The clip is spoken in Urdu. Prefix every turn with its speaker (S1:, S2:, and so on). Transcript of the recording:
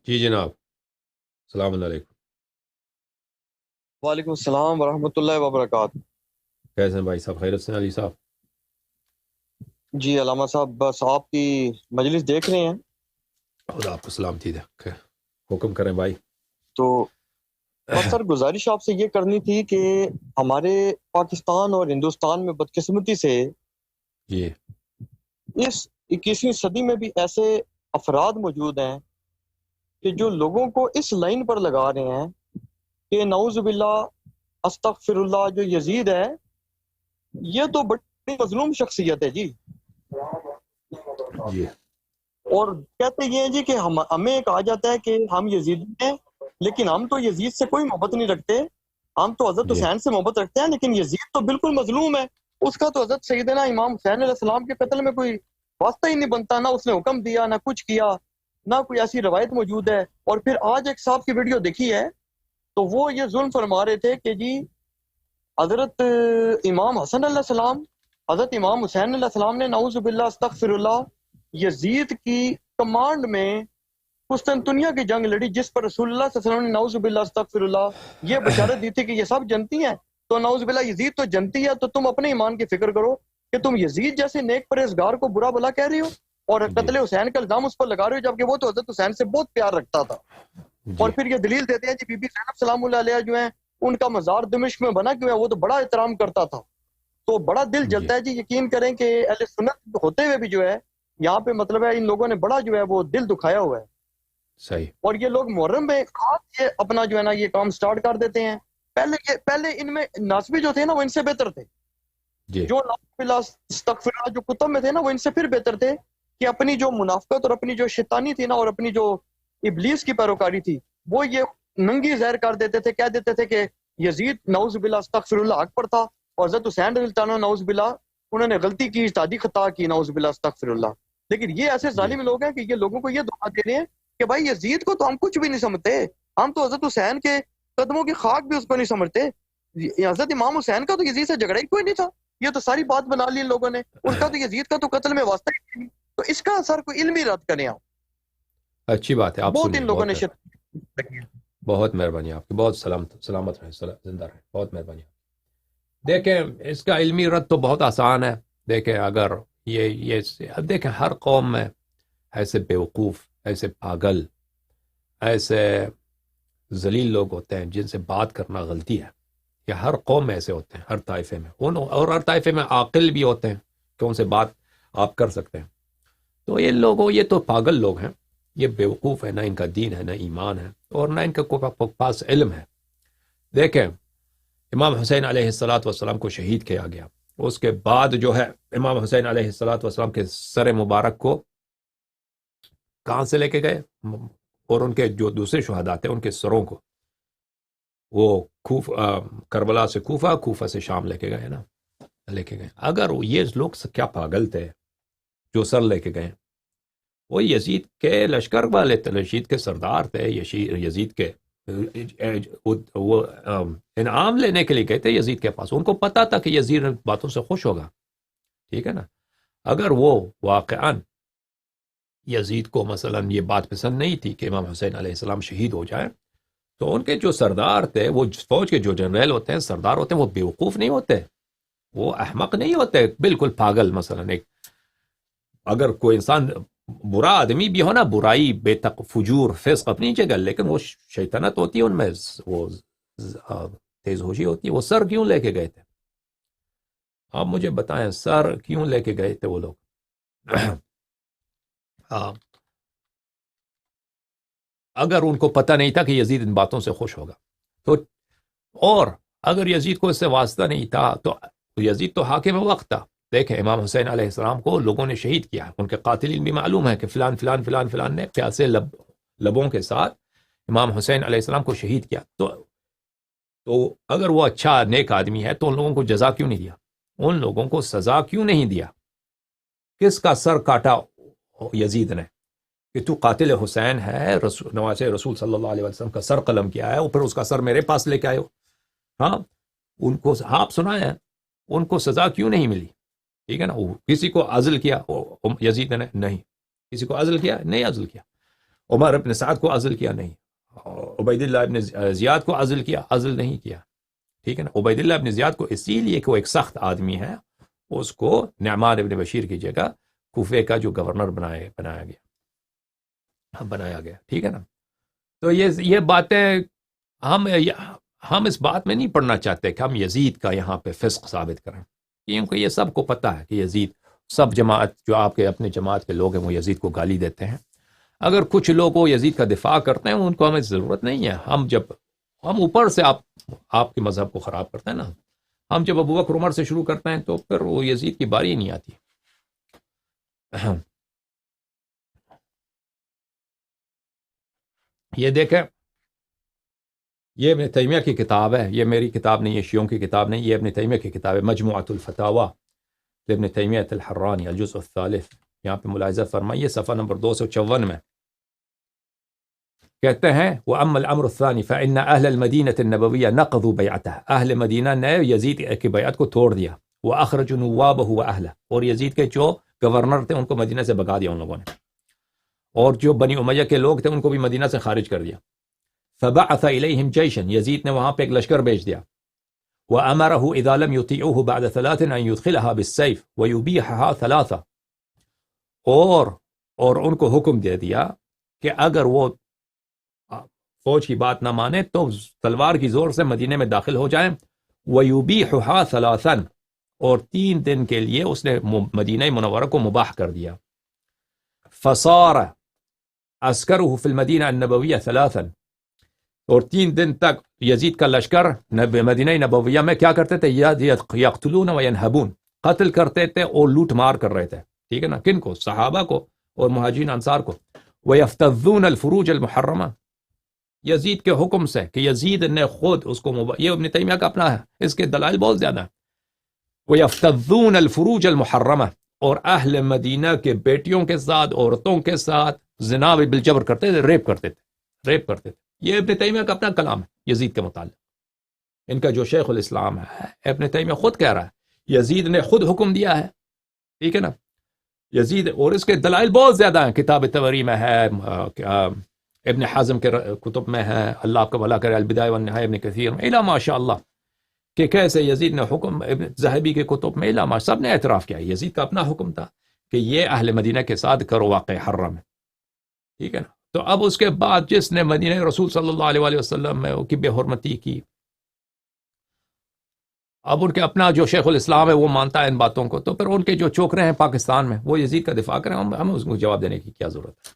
S1: جی جناب، السلام علیکم۔
S2: وعلیکم السلام ورحمۃ اللہ وبرکاتہ۔
S1: کیسے ہیں بھائی صاحب؟ خیرت سے ہیں علی صاحب؟
S2: جی علامہ صاحب، بس آپ کی مجلس دیکھ رہے ہیں
S1: خدا آپ کو سلامتی دے۔ حکم کریں بھائی۔
S2: تو بس سر گزارش آپ سے یہ کرنی تھی کہ ہمارے پاکستان اور ہندوستان میں بدقسمتی سے
S1: جی
S2: اس 21ویں صدی میں بھی ایسے افراد موجود ہیں کہ جو لوگوں کو اس لائن پر لگا رہے ہیں کہ نعوذ باللہ استغفر اللہ، جو یزید ہے یہ تو بڑی مظلوم شخصیت ہے جی،
S1: جی
S2: اور کہتے یہ ہیں جی کہ ہمیں کہا جاتا ہے کہ ہم یزیدی ہیں، لیکن ہم تو یزید سے کوئی محبت نہیں رکھتے، ہم تو حضرت
S1: جی
S2: حسین سے محبت رکھتے ہیں، لیکن یزید تو بالکل مظلوم ہے، اس کا تو حضرت سیدنا امام حسین علیہ السلام کے قتل میں کوئی واسطہ ہی نہیں بنتا، نہ اس نے حکم دیا نہ کچھ کیا، نہ کوئی ایسی روایت موجود ہے۔ اور پھر آج ایک صاحب کی ویڈیو دیکھی ہے تو وہ یہ ظلم فرما رہے تھے کہ جی حضرت امام حسن علیہ السلام، حضرت امام حسین علیہ السلام نے نعوذ باللہ استغفر اللہ یزید کی کمانڈ میں قسطنطنیہ کی جنگ لڑی، جس پر رسول اللہ صلی اللہ علیہ وسلم نے نعوذ باللہ استغفر اللہ یہ بشارت دی تھی کہ یہ سب جنتی ہیں، تو نعوذ باللہ یزید تو جنتی ہے، تو تم اپنے ایمان کی فکر کرو کہ تم یزید جیسے نیک پرہیزگار کو برا بھلا کہہ رہے ہو اور
S1: جی
S2: قتل حسین کا الزام اس پر لگا رہے ہو، جبکہ وہ تو حضرت حسین سے بہت پیار رکھتا تھا۔ اور
S1: جی
S2: پھر یہ دلیل دیتے ہیں جی بی بی زینب سلام اللہ علیہ جو ہیں ان کا مزار دمشق میں بنا کیوں ہے، وہ تو بڑا احترام کرتا تھا، تو بڑا دل
S1: جی
S2: جلتا ہے جی۔ یقین کریں کہ اہل سنت ہوتے ہوئے بھی جو ہے یہاں پہ مطلب ہے ان لوگوں نے بڑا جو ہے وہ دل دکھایا ہوا ہے،
S1: صحیح۔
S2: اور یہ لوگ محرم میں خاص یہ اپنا جو ہے نا یہ کام سٹارٹ کر دیتے ہیں۔ پہلے ان میں ناسبی جو تھے نا وہ ان سے بہتر تھے،
S1: جی
S2: جو استغفر اللہ جو کتب میں تھے نا وہ ان سے پھر بہتر تھے، کہ اپنی جو منافقت اور اپنی جو شیطانی تھی نا اور اپنی جو ابلیس کی پیروکاری تھی وہ یہ ننگی ظاہر کر دیتے تھے، کہہ دیتے تھے کہ یزید نعوذ باللہ استغفر اللہ حق پر تھا، اور حضرت حسین رضی اللہ عنہ نعوذ باللہ انہوں نے غلطی کی، اجتہادی خطا کی، نعوذ باللہ استغفر اللہ۔ لیکن یہ ایسے
S1: جی
S2: ظالم لوگ ہیں کہ یہ لوگوں کو یہ دعا دے رہے ہیں کہ بھائی یزید کو تو ہم کچھ بھی نہیں سمجھتے، ہم تو حضرت حسین کے قدموں کی خاک بھی اس کو نہیں سمجھتے، حضرت امام حسین کا تو یزید سے جھگڑا ہی کوئی نہیں تھا، یہ تو ساری بات بنا لی ان لوگوں نے، اس کا تو یزید کا تو قتل میں واسطہ ہی نہیں، تو اس کا اثر کوئی علمی رد کریں آپ،
S1: اچھی بات ہے، آپ
S2: بہت
S1: سنیے۔
S2: ان لوگوں
S1: بہت
S2: نے
S1: مہربانی، بہت مہربانی آپ کی، بہت سلامت رہیں، زندہ رہیں، بہت مہربانی۔ دیکھیں اس کا علمی رد تو بہت آسان ہے۔ دیکھیں اگر یہ اب دیکھیں ہر قوم میں ایسے بیوقوف، ایسے پاگل، ایسے ذلیل لوگ ہوتے ہیں جن سے بات کرنا غلطی ہے، یہ ہر قوم میں ایسے ہوتے ہیں، ہر طائفے میں اور ہر طائفے میں عاقل بھی ہوتے ہیں کہ ان سے بات آپ کر سکتے ہیں۔ تو یہ لوگوں، یہ تو پاگل لوگ ہیں، یہ بیوقوف ہے، نہ ان کا دین ہے نہ ایمان ہے اور نہ ان کے پاس علم ہے۔ دیکھیں امام حسین علیہ السلام کو شہید کیا گیا، اس کے بعد جو ہے امام حسین علیہ السلام کے سر مبارک کو کہاں سے لے کے گئے، اور ان کے جو دوسرے شہداء تھے ان کے سروں کو وہ کربلا سے کوفہ سے شام لے کے گئے نا، لے کے گئے۔ اگر یہ لوگ کیا پاگل تھے جو سر لے کے گئے، وہ یزید کے لشکر والے تھے، یزید کے سردار تھے، یزید کے وہ انعام لینے کے لیے گئے تھے یزید کے پاس، ان کو پتا تھا کہ یزید باتوں سے خوش ہوگا، ٹھیک ہے نا۔ اگر وہ واقعاً یزید کو مثلا یہ بات پسند نہیں تھی کہ امام حسین علیہ السلام شہید ہو جائے، تو ان کے جو سردار تھے، وہ فوج کے جو جنرل ہوتے ہیں، سردار ہوتے ہیں، وہ بیوقوف نہیں ہوتے، وہ احمق نہیں ہوتے، بالکل پاگل۔ مثلا ایک اگر کوئی انسان برا آدمی بھی ہو نا، برائی، بے تق، فجور، فسق اپنی جگہ، لیکن وہ شیطنت ہوتی ہے ان میں، وہ تیز ہوشی ہوتی ہے۔ وہ سر کیوں لے کے گئے تھے؟ آپ مجھے بتائیں، سر کیوں لے کے گئے تھے وہ لوگ؟ اگر ان کو پتہ نہیں تھا کہ یزید ان باتوں سے خوش ہوگا تو، اور اگر یزید کو اس سے واسطہ نہیں تھا تو یزید تو حاکم وقت تھا۔ دیکھیں امام حسین علیہ السلام کو لوگوں نے شہید کیا، ان کے قاتلین بھی معلوم ہے کہ فلان فلان فلان فلان نے پیاسے لبوں کے ساتھ امام حسین علیہ السلام کو شہید کیا۔ تو اگر وہ اچھا نیک آدمی ہے تو ان لوگوں کو جزا کیوں نہیں دیا؟ ان لوگوں کو سزا کیوں نہیں دیا؟ کس کا سر کاٹا یزید نے کہ تو قاتل حسین ہے، نواز رسول صلی اللہ علیہ وسلم کا سر قلم کیا ہے، اوپر اس کا سر میرے پاس لے کے آئے ہو؟ ہاں، ان کو آپ سنائے ہیں، ان کو سزا کیوں نہیں ملی؟ ٹھیک ہے نا۔ کسی کو عزل کیا یزید نے؟ نہیں۔ کسی کو عزل کیا؟ نہیں عزل کیا۔ عمر ابن سعد کو عزل کیا نہیں، عبید اللہ ابن زیاد کو عزل کیا، عزل نہیں کیا، ٹھیک ہے نا. عبید اللہ ابن زیاد کو اسی لیے کہ وہ ایک سخت آدمی ہے، اس کو نعمان ابن بشیر کی جگہ کوفے کا جو گورنر بنایا گیا، ٹھیک ہے نا. تو یہ باتیں ہم اس بات میں نہیں پڑھنا چاہتے کہ ہم یزید کا یہاں پہ فسق ثابت کریں، کیونکہ یہ سب کو پتہ ہے کہ یزید، سب جماعت جو آپ کے اپنے جماعت کے لوگ ہیں وہ یزید کو گالی دیتے ہیں. اگر کچھ لوگ وہ یزید کا دفاع کرتے ہیں ان کو ہمیں ضرورت نہیں ہے. ہم اوپر سے آپ کے مذہب کو خراب کرتے ہیں نا. ہم جب ابو بکر عمر سے شروع کرتے ہیں تو پھر وہ یزید کی باری ہی نہیں آتی. یہ دیکھیں، یہ ابن تیمیہ کی کتاب ہے، یہ میری کتاب نہیں ہے، شیعوں کی کتاب نہیں، یہ ابن تیمیہ کی کتاب ہے، مجموعۃ الفتاوی ابن تیمیہ الحرانی الجزء الثالث. یہاں پہ ملاحظہ فرمائیے صفحہ نمبر 254 میں کہتے ہیں وَأَمَّا الْأَمْرُ الثَّانِي فَإِنَّ أَهْلَ الْمَدِينَةِ النَّبَوِيَّةِ نَقَضُوا بَيْعَتَهَا. اہل مدینہ نے یزید کی بیعت کو توڑ دیا. وَأَخْرَجُوا نُوَّابَهُ وَأَهْلَهُ، اور یزید کے جو گورنر تھے ان کو مدینہ سے بھگا دیا ان لوگوں نے، اور جو بنی امیہ کے لوگ تھے ان کو بھی مدینہ سے خارج کر دیا. فَبَعَثَ إِلَيْهِمْ جَيْشًا، یزید نے وہاں پہ ایک لشکر بھیج دیا. وَأَمَرَهُ إِذَا لَمْ يُطِيعُوهُ بَعْدَ ثَلَاثٍ أَن يُدْخِلَهَا بِالسَّيْفِ وَيُبِيحَهَا ثَلَاثًا، اور ان کو حکم دے دیا کہ اگر وہ فوج کی بات نہ مانے تو تلوار کی زور سے مدینے میں داخل ہو جائیں. وَيُبِيحُهَا ثَلَاثًا، اور 3 دن کے لیے اس نے مدینہ منورہ کو مباح کر دیا. فَصَارَ عَسْكَرُهُ فِي الْمَدِينَةِ النَّبَوِيَّةِ ثَلَاثًا، اور 3 دن تک یزید کا لشکر مدینہ نبویہ میں کیا کرتے تھے؟ یقتلون وینہبون، قتل کرتے تھے اور لوٹ مار کر رہے تھے، ٹھیک ہے نا. کن کو؟ صحابہ کو اور مہاجرین انصار کو. وَيَفْتَضُّونَ الْفُرُوجَ الْمُحَرَّمَةَ، یزید کے حکم سے کہ یزید نے خود اس کو یہ ابن تیمیہ کا اپنا ہے، اس کے دلائل بہت زیادہ ہیں. وَيَفْتَضُّونَ الْفُرُوجَ الْمُحَرَّمَةَ، اور اہل مدینہ کے بیٹیوں کے ساتھ، عورتوں کے ساتھ زنا بالجبر کرتے تھے، ریپ کرتے تھے. یہ ابن تیمیہ کا اپنا کلام ہے یزید کے متعلق. ان کا جو شیخ الاسلام ہے ابن تیمیہ خود کہہ رہا ہے یزید نے خود حکم دیا ہے، ٹھیک ہے نا. یزید، اور اس کے دلائل بہت زیادہ ہیں، کتاب تبری میں ہے، ابن حزم کے کتب میں ہے، اللہ آپ کا بھلا کرے، البدایہ والنہایہ ابن کثیر میں، الا ماشاء اللہ، کہ کیسے یزید نے حکم، ابن ذہبی کے کتب میں، الا سب نے اعتراف کیا یزید کا اپنا حکم تھا کہ یہ اہل مدینہ کے ساتھ کرو واقع حرم ہے، ٹھیک ہے نا. تو اب اس کے بعد جس نے مدینہ رسول صلی اللہ علیہ وآلہ وسلم میں کی بے حرمتی کی، اب ان کے اپنا جو شیخ الاسلام ہے وہ مانتا ہے ان باتوں کو، تو پھر ان کے جو چوکرے ہیں پاکستان میں وہ یزید کا دفاع کریں، ہمیں اس کو جواب دینے کی کیا ضرورت ہے.